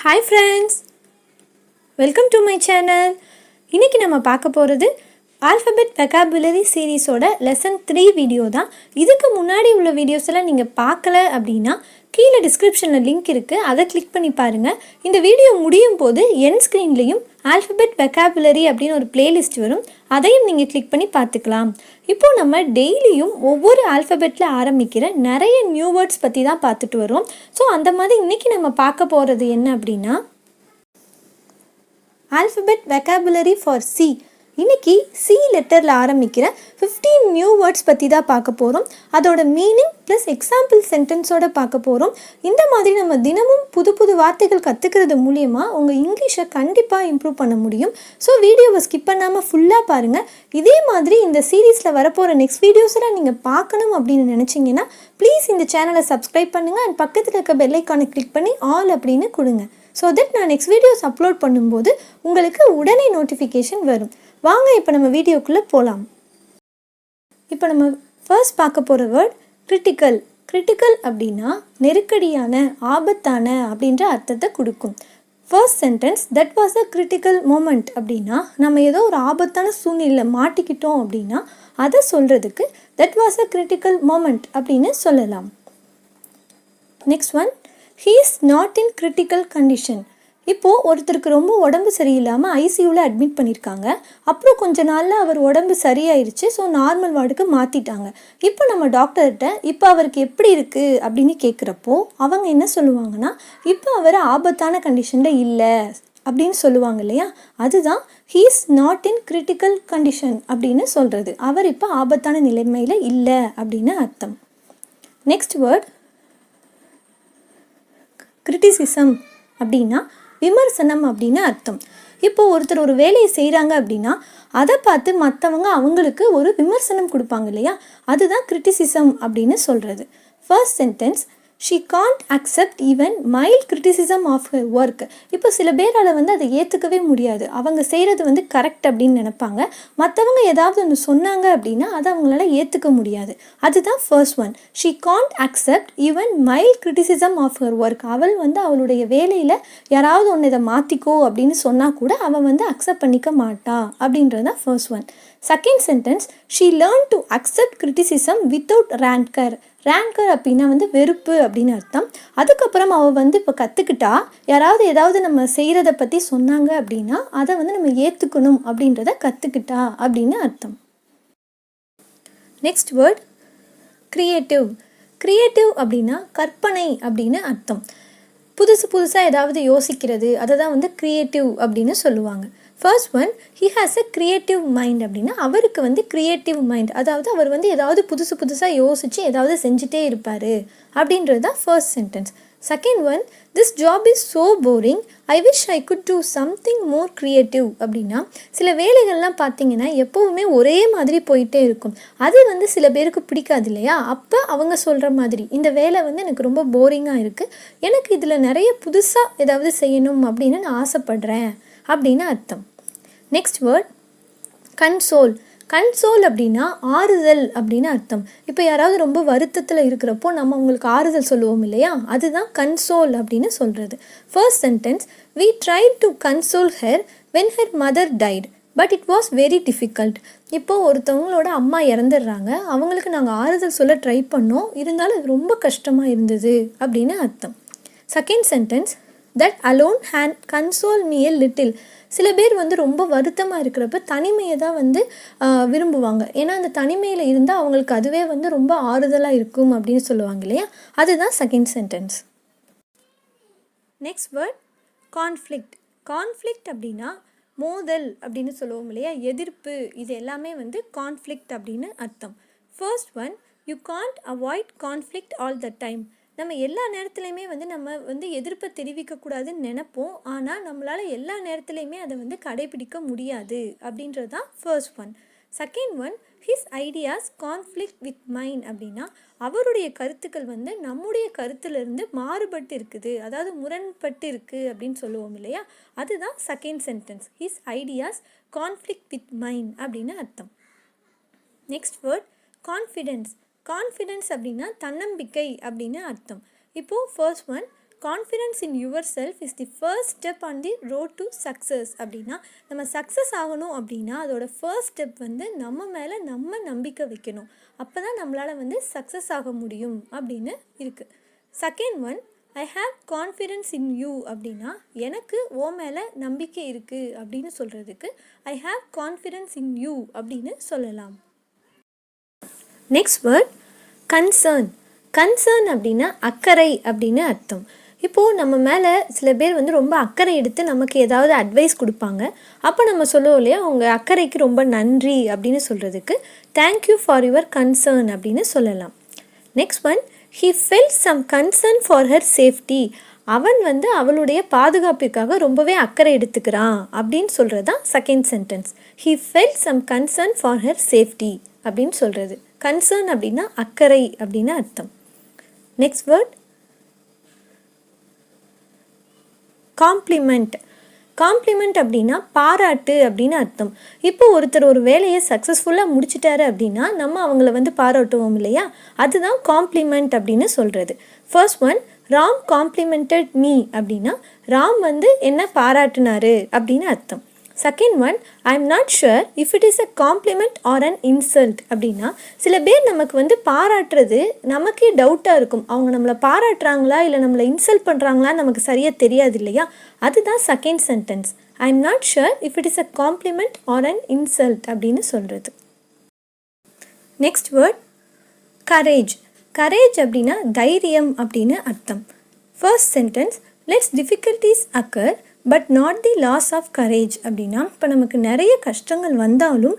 Hi friends, welcome to my channel. இன்னைக்கு நம்ம பார்க்க போகிறது ஆல்ஃபபெட் வெக்காபுலரி சீரீஸோட லெசன் 3 வீடியோ தான். இதுக்கு முன்னாடி உள்ள வீடியோஸ் எல்லாம் நீங்கள் பார்க்கல அப்படின்னா கீழே டிஸ்கிரிப்ஷனில் லிங்க் இருக்குது, அதை கிளிக் பண்ணி பாருங்கள். இந்த வீடியோ முடியும் போது என் ஸ்க்ரீன்லேயும் ஆல்ஃபபெட் வெக்காபுலரி அப்படின்னு ஒரு பிளேலிஸ்ட் வரும், அதையும் நீங்கள் கிளிக் பண்ணி பார்த்துக்கலாம். இப்போது நம்ம டெய்லியும் ஒவ்வொரு ஆல்ஃபபெட்டில் ஆரம்பிக்கிற நிறைய நியூ வேர்ட்ஸ் பற்றி தான் பார்த்துட்டு வரோம். ஸோ அந்த மாதிரி இன்றைக்கி நம்ம பார்க்க போகிறது என்ன அப்படின்னா ஆல்ஃபபெட் வெக்காபுலரி ஃபார் சி. இன்றைக்கி சி லெட்டரில் ஆரம்பிக்கிற 15 நியூ வேர்ட்ஸ் பற்றி தான் பார்க்க போகிறோம். அதோட மீனிங் ப்ளஸ் எக்ஸாம்பிள் சென்டென்ஸோடு பார்க்க போகிறோம். இந்த மாதிரி நம்ம தினமும் புது புது வார்த்தைகள் கற்றுக்கிறது மூலியமாக உங்கள் இங்கிலீஷை கண்டிப்பாக இம்ப்ரூவ் பண்ண முடியும். ஸோ வீடியோவை ஸ்கிப் பண்ணாமல் ஃபுல்லாக பாருங்கள். இதே மாதிரி இந்த சீரீஸில் வரப்போகிற நெக்ஸ்ட் வீடியோஸெல்லாம் நீங்கள் பார்க்கணும் அப்படின்னு நினச்சிங்கன்னா ப்ளீஸ் இந்த சேனலை சப்ஸ்கிரைப் பண்ணுங்கள் அண்ட் பக்கத்தில் இருக்க பெல் ஐக்கானை கிளிக் பண்ணி ஆல் அப்படின்னு கொடுங்க. ஸோ தட் நான் நெக்ஸ்ட் வீடியோஸ் அப்லோட் பண்ணும்போது உங்களுக்கு உடனே நோட்டிஃபிகேஷன் வரும். வாங்க இப்போ நம்ம வீடியோக்குள்ளே போகலாம். இப்போ நம்ம ஃபர்ஸ்ட் பார்க்க போகிற வேர்ட் கிரிட்டிக்கல். கிரிட்டிக்கல் அப்படின்னா நெருக்கடியான, ஆபத்தான அப்படின்ற அர்த்தத்தை கொடுக்கும். First sentence, that was a critical moment அப்படின்னா நம்ம ஏதோ ஒரு ஆபத்தான சூழ்நிலை மாட்டிக்கிட்டோம் அப்படின்னா அதை சொல்கிறதுக்கு that was a critical moment அப்படின்னு சொல்லலாம். Next one, he is not in critical condition. இப்போது ஒருத்தருக்கு ரொம்ப உடம்பு சரியில்லாமல் ஐசியூவில் அட்மிட் பண்ணியிருக்காங்க. அப்புறம் கொஞ்ச நாளில் அவர் உடம்பு சரியாயிருச்சு. ஸோ நார்மல் வார்டுக்கு மாற்றிட்டாங்க. இப்போ நம்ம டாக்டர்கிட்ட இப்போ அவருக்கு எப்படி இருக்குது அப்படின்னு கேட்குறப்போ அவங்க என்ன சொல்லுவாங்கன்னா, இப்போ அவர் ஆபத்தான கண்டிஷனில் இல்லை அப்படின்னு சொல்லுவாங்க இல்லையா. அதுதான் he is not in critical condition அப்படின்னு சொல்கிறது. அவர் இப்போ ஆபத்தான நிலைமையில் இல்லை அப்படின்னு அர்த்தம். நெக்ஸ்ட் வேர்ட் கிரிட்டிசிசம் அப்படின்னா விமர்சனம் அப்படின்னு அர்த்தம். இப்போது ஒருத்தர் ஒரு வேலையை செய்கிறாங்க அப்படின்னா அதை பார்த்து மற்றவங்க அவங்களுக்கு ஒரு விமர்சனம் கொடுப்பாங்க இல்லையா, அதுதான் கிரிட்டிசிசம் அப்படின்னு சொல்கிறது. First sentence, she can't accept even mild criticism of her work. இப்போ சில பேரால் அதை ஏற்றுக்கவே முடியாது. அவங்க செய்கிறது கரெக்ட் அப்படின்னு நினைப்பாங்க. மற்றவங்க ஏதாவது ஒன்று சொன்னாங்க அப்படின்னா அதை அவங்களால ஏற்றுக்க முடியாது. அதுதான் first one. she can't accept even mild criticism of her work. அவள் அவளுடைய வேலையில் யாராவது ஒன்று இதை மாற்றிக்கோ அப்படின்னு சொன்னால் கூட அவள் அக்செப்ட் பண்ணிக்க மாட்டா அப்படின்றது தான் first one. Second sentence, she learned to accept criticism without rancor. Ranker அப்படின்னா வெறுப்பு அப்படின்னு அர்த்தம். அதுக்கப்புறம் அவள் இப்போ கற்றுக்கிட்டா யாராவது ஏதாவது நம்ம செய்கிறத பற்றி சொன்னாங்க அப்படின்னா அதை நம்ம ஏற்றுக்கணும் அப்படின்றத கற்றுக்கிட்டா அப்படின்னு அர்த்தம். Next word creative. கிரியேட்டிவ் அப்படின்னா கற்பனை அப்படின்னு அர்த்தம். புதுசாக ஏதாவது யோசிக்கிறது அதை தான் கிரியேட்டிவ் அப்படின்னு சொல்லுவாங்க. First one, he has a creative mind அப்படின்னா அவருக்கு கிரியேட்டிவ் மைண்ட், அதாவது அவர் ஏதாவது புதுசாக யோசித்து ஏதாவது செஞ்சுட்டே இருப்பார் அப்படின்றது தான் first sentence. Second one, this job is so boring, I wish I could do something more creative அப்படின்னா சில வேலைகள்லாம் பார்த்திங்கன்னா எப்போவுமே ஒரே மாதிரி போயிட்டே இருக்கும். அது சில பேருக்கு பிடிக்காது இல்லையா. அப்போ அவங்க சொல்கிற மாதிரி இந்த வேலை எனக்கு ரொம்ப போரிங்காக இருக்குது, எனக்கு இதில் நிறைய புதுசாக ஏதாவது செய்யணும் அப்படின்னு நான் ஆசைப்படுறேன் அப்படின்னு அர்த்தம். Next word console. கன்சோல் அப்படின்னா ஆறுதல் அப்படின்னு அர்த்தம். இப்போ யாராவது ரொம்ப வருத்தத்தில் இருக்கிறப்போ நம்ம அவங்களுக்கு ஆறுதல் சொல்லுவோம் இல்லையா, அதுதான் கன்சோல் அப்படின்னு சொல்கிறது. First sentence, we tried to console her when her mother died but it was very difficult. இப்போது ஒருத்தவங்களோட அம்மா இறந்துடுறாங்க, அவங்களுக்கு நாங்கள் ஆறுதல் சொல்ல ட்ரை பண்ணோம், இருந்தாலும் அது ரொம்ப கஷ்டமாக இருந்தது அப்படின்னு அர்த்தம். Second sentence, that alone had console me a little. சில பேர் ரொம்ப வருத்தமாக இருக்கிறப்ப தனிமையை தான் விரும்புவாங்க. ஏன்னா அந்த தனிமையில் இருந்தால் அவங்களுக்கு அதுவே ரொம்ப ஆறுதலாக இருக்கும் அப்படின்னு சொல்லுவாங்க இல்லையா, அதுதான் second sentence. Next word conflict. Conflict அப்படின்னா மோதல் அப்படின்னு சொல்லுவோம் இல்லையா, எதிர்ப்பு, இது எல்லாமே கான்ஃப்ளிக்ட் அப்படின்னு அர்த்தம். First one, you can't avoid conflict all the time. நம்ம எல்லா நேரத்துலையுமே நம்ம எதிர்ப்பை தெரிவிக்கக்கூடாதுன்னு நினைப்போம், ஆனால் நம்மளால் எல்லா நேரத்துலையுமே அதை கடைபிடிக்க முடியாது அப்படின்றது தான் first one. Second one, his ideas conflict with mind அப்படின்னா அவருடைய கருத்துக்கள் நம்முடைய கருத்துலேருந்து மாறுபட்டு இருக்குது, அதாவது முரண்பட்டு இருக்குது அப்படின்னு சொல்லுவோம் இல்லையா, அதுதான் second sentence. His ideas conflict with mind அப்படின்னு அர்த்தம். Next word confidence. கான்ஃபிடென்ஸ் அப்படின்னா தன்னம்பிக்கை அப்படின்னு அர்த்தம். இப்போது first one, confidence in your self is the first step on the road to success அப்படின்னா நம்ம சக்ஸஸ் ஆகணும் அப்படின்னா அதோட ஃபர்ஸ்ட் ஸ்டெப் வந்து நம்ம மேலே நம்ம நம்பிக்கை வைக்கணும். அப்போ தான் நம்மளால் வந்து சக்ஸஸ் ஆக முடியும் அப்படின்னு இருக்குது. Second one, I have confidence in you அப்படின்னா எனக்கு ஓ மேலே நம்பிக்கை இருக்குது அப்படின்னு சொல்கிறதுக்கு I have confidence in you அப்படின்னு சொல்லலாம். Next word concern. கன்சர்ன் அப்படின்னா அக்கறை அப்படின்னு அர்த்தம். இப்போது நம்ம மேலே சில பேர் வந்து ரொம்ப அக்கறை எடுத்து நமக்கு ஏதாவது அட்வைஸ் கொடுப்பாங்க. அப்போ நம்ம சொல்லுவோம் இல்லையா, அவங்க அக்கறைக்கு ரொம்ப நன்றி அப்படின்னு சொல்கிறதுக்கு தேங்க்யூ ஃபார் யுவர் கன்சர்ன் அப்படின்னு சொல்லலாம். Next one, he felt some concern for her safety. அவன் வந்து அவளுடைய பாதுகாப்பிற்காக ரொம்பவே அக்கறை எடுத்துக்கிறான் அப்படின்னு சொல்கிறது தான் second sentence. he felt some concern for her safety அப்படின்னு சொல்கிறது. கன்சர்ன் அப்படின்னா அக்கறை அப்படின்னு அர்த்தம். Next word complement. காம்ப்ளிமெண்ட் அப்படின்னா பாராட்டு அப்படின்னு அர்த்தம். இப்போ ஒருத்தர் ஒரு வேலையை சக்ஸஸ்ஃபுல்லாக முடிச்சிட்டாரு அப்படின்னா நம்ம அவங்கள வந்து பாராட்டுவோம் இல்லையா, அதுதான் காம்ப்ளிமெண்ட் அப்படின்னு சொல்கிறது. First one, Ram complimented me அப்படின்னா ராம் வந்து என்ன பாராட்டினாரு அப்படின்னு அர்த்தம். Second one, I am not sure if it is a compliment or an insult அப்படின்னா சில பேர் நமக்கு வந்து பாராட்டுறது நமக்கே டவுட்டாக இருக்கும். அவங்க நம்மளை பாராட்டுறாங்களா இல்லை நம்மளை இன்சல்ட் பண்ணுறாங்களான்னு நமக்கு சரியாக தெரியாது இல்லையா, அதுதான் second sentence. I am not sure if it is a compliment or an insult அப்படின்னு சொல்கிறது. Next word courage. கரேஜ் அப்படின்னா தைரியம் அப்படின்னு அர்த்தம். First sentence, let's difficulties occur but not the loss of courage அப்படின்னா இப்போ நமக்கு நிறைய கஷ்டங்கள் வந்தாலும்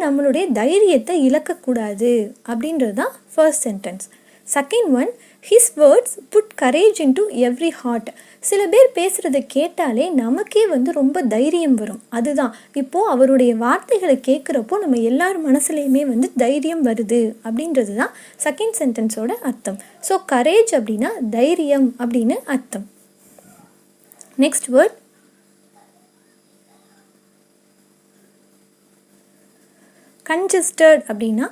நம்மளுடைய தைரியத்தை இழக்கக்கூடாது அப்படின்றது தான் first sentence. Second one, his words put courage into every heart. சில பேர் பேசுகிறத கேட்டாலே நமக்கே வந்து ரொம்ப தைரியம் வரும். அதுதான் இப்போது அவருடைய வார்த்தைகளை கேட்குறப்போ நம்ம எல்லார் மனசுலையுமே வந்து தைரியம் வருது அப்படின்றது தான் செகண்ட் சென்டென்ஸோட அர்த்தம். ஸோ கரேஜ் அப்படின்னா தைரியம் அப்படின்னு அர்த்தம். நெக்ஸ்ட் வேர்ட் கன்ஜஸ்டட் அப்படின்னா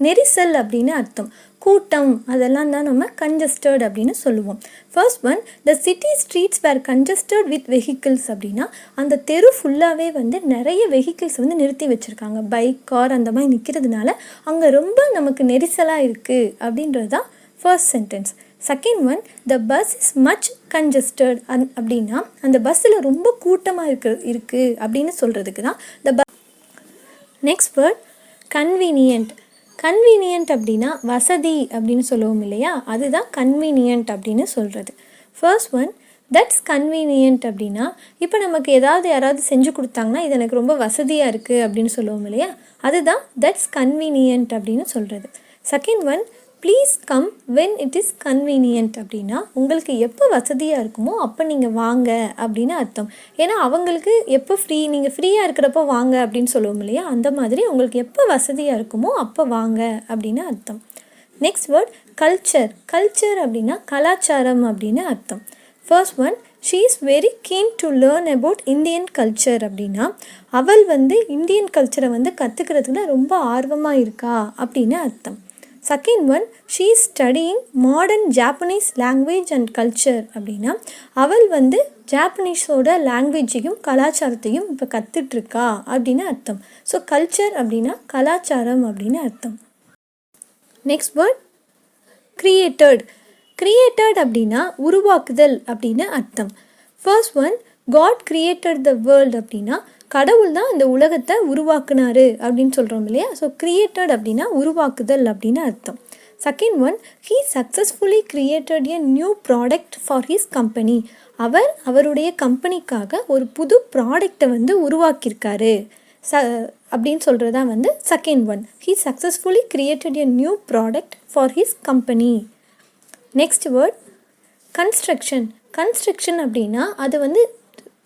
நெரிசல் அப்படின்னு அர்த்தம். கூட்டம் அதெல்லாம் தான் நம்ம கன்ஜஸ்டட் அப்படின்னு சொல்லுவோம். First one, the city streets were congested with vehicles அப்படின்னா அந்த தெரு ஃபுல்லாகவே வந்து நிறைய வெஹிக்கிள்ஸ் வந்து நிறுத்தி வச்சுருக்காங்க. பைக், கார் அந்த மாதிரி நிற்கிறதுனால அங்கே ரொம்ப நமக்கு நெரிசலாக இருக்குது அப்படின்றது தான் first sentence. Second one, the bus is much congested அப்படின்னா அந்த பஸ்ஸில் ரொம்ப கூட்டமாக இருக்குது அப்படின்னு சொல்கிறதுக்கு தான் the bus. Next word convenient. Convenient அப்படின்னா வசதி அப்படின்னு சொல்லுவோம் இல்லையா, அதுதான் கன்வீனியன்ட் அப்படின்னு சொல்கிறது. ஃபர்ஸ்ட் ஒன், தட்ஸ் கன்வீனியன்ட் அப்படின்னா இப்போ நமக்கு யாராவது செஞ்சு கொடுத்தாங்கன்னா இது எனக்கு ரொம்ப வசதியாக இருக்குது அப்படின்னு சொல்லுவோம் இல்லையா, அதுதான் தட்ஸ் கன்வீனியன்ட் அப்படின்னு சொல்கிறது. Second one, please come when it is convenient அப்படின்னா உங்களுக்கு எப்போ வசதியாக இருக்குமோ அப்போ நீங்கள் வாங்க அப்படின்னு அர்த்தம். ஏன்னா அவங்களுக்கு எப்போ நீங்கள் ஃப்ரீயாக இருக்கிறப்போ வாங்க அப்படின்னு சொல்லுவோம் இல்லையா, அந்த மாதிரி உங்களுக்கு எப்போ வசதியாக இருக்குமோ அப்போ வாங்க அப்படின்னு அர்த்தம். Next word culture. கல்ச்சர் அப்படின்னா கலாச்சாரம் அப்படின்னு அர்த்தம். First one, she is very keen to learn about Indian culture அப்படின்னா அவள் வந்து இந்தியன் கல்ச்சரை வந்து கற்றுக்கிறதுல ரொம்ப ஆர்வமாக இருக்கா அப்படின்னு அர்த்தம். Second one, she is studying modern Japanese language and culture அப்படின்னா அவள் வந்து ஜாப்பனீஸோட லாங்குவேஜையும் கலாச்சாரத்தையும் இப்போ கற்றுட்ருக்கா அப்படின்னு அர்த்தம். ஸோ கல்ச்சர் அப்படின்னா கலாச்சாரம் அப்படின்னு அர்த்தம். Next word created. கிரியேட்டட் அப்படின்னா உருவாக்குதல் அப்படின்னு அர்த்தம். First one, God created the world அப்படின்னா கடவுள் தான் இந்த உலகத்தை உருவாக்குனாரு அப்படின்னு சொல்கிறோம் இல்லையா, ஸோ கிரியேட்டட் அப்படின்னா உருவாக்குதல் அப்படின்னு அர்த்தம். Second one, he successfully created a new product for he's company. அவருடைய கம்பெனிக்காக ஒரு புது ப்ராடக்டை வந்து உருவாக்கியிருக்காரு அப்படின்னு சொல்கிறது தான் வந்து second one. He successfully created a new product for he's company. Next word construction. Construction அப்படின்னா அது வந்து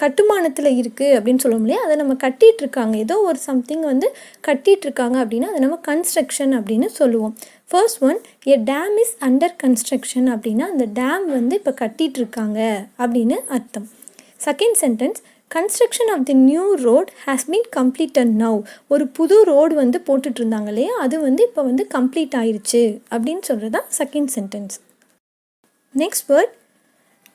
கட்டுமானத்தில் இருக்குது அப்படின்னு சொல்லுவோம் இல்லையா, அதை நம்ம கட்டிகிட்ருக்காங்க, ஏதோ ஒரு சம்திங் வந்து கட்டிகிட்ருக்காங்க அப்படின்னா அதை நம்ம கன்ஸ்ட்ரக்ஷன் அப்படின்னு சொல்லுவோம். First one, a dam is under construction அப்படின்னா அந்த டேம் வந்து இப்போ கட்டிகிட்ருக்காங்க அப்படின்னு அர்த்தம். Second sentence, construction of the new road has been completed now. ஒரு புது ரோடு வந்து போட்டுட்ருந்தாங்க இல்லையா, அது வந்து இப்போ வந்து கம்ப்ளீட் ஆயிடுச்சு அப்படின்னு சொல்கிறது தான் second sentence. Next word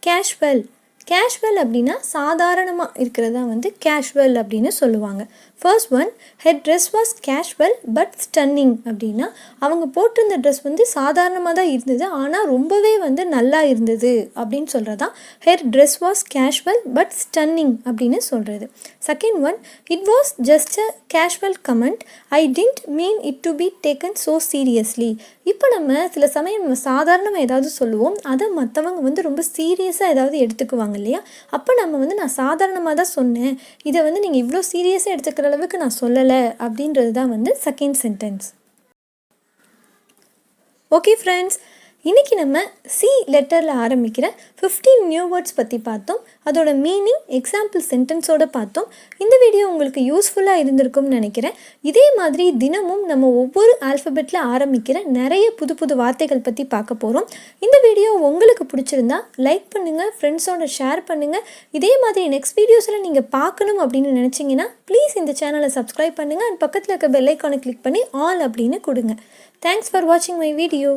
casual. Casual அப்படின்னா சாதாரணமாக இருக்கிறதா வந்து கேஷுவல் அப்படின்னு சொல்லுவாங்க. First one, her dress was casual but stunning அப்படின்னா அவங்க போட்டிருந்த ட்ரெஸ் வந்து சாதாரணமாக தான் இருந்தது, ஆனால் ரொம்பவே வந்து நல்லா இருந்தது அப்படின்னு சொல்கிறதா her dress was casual but stunning அப்படின்னு சொல்கிறது. Second one, it was just a casual comment, I tint mean it to be taken so seriously. இப்போ நம்ம சில சமயம் நம்ம சாதாரணமாக ஏதாவது சொல்லுவோம், அதை மற்றவங்க வந்து ரொம்ப சீரியஸாக ஏதாவது எடுத்துக்குவாங்க இல்லையா? அப்போ நம்ம வந்து நான் சாதாரணமாக தான் சொன்னேன், இதை வந்து நீங்கள் இவ்வளோ சீரியஸாக எடுத்துக்கிற அளவுக்கு நான் சொல்லலை அப்படின்றது தான் வந்து செகண்ட் சென்டென்ஸ். ஓகே ஃப்ரெண்ட்ஸ், இன்றைக்கி நம்ம சி லெட்டரில் ஆரம்பிக்கிற 15 நியூ வேர்ட்ஸ் பற்றி பார்த்தோம். அதோட மீனிங் எக்ஸாம்பிள் சென்டென்ஸோடு பார்த்தோம். இந்த வீடியோ உங்களுக்கு யூஸ்ஃபுல்லாக இருந்திருக்கும்னு நினைக்கிறேன். இதே மாதிரி தினமும் நம்ம ஒவ்வொரு ஆல்ஃபபெட்டில் ஆரம்பிக்கிற நிறைய புது புது வார்த்தைகள் பற்றி பார்க்க போகிறோம். இந்த வீடியோ உங்களுக்கு பிடிச்சிருந்தா லைக் பண்ணுங்கள், ஃப்ரெண்ட்ஸோட ஷேர் பண்ணுங்கள். இதே மாதிரி நெக்ஸ்ட் வீடியோஸில் நீங்கள் பார்க்கணும் அப்படின்னு நினச்சிங்கன்னா ப்ளீஸ் இந்த சேனலை சப்ஸ்கிரைப் பண்ணுங்கள் அண்ட் பக்கத்தில் இருக்க பெல் ஐக்கானை கிளிக் பண்ணி ஆல் அப்படின்னு கொடுங்க. தேங்க்ஸ் ஃபார் வாட்சிங் மை வீடியோ.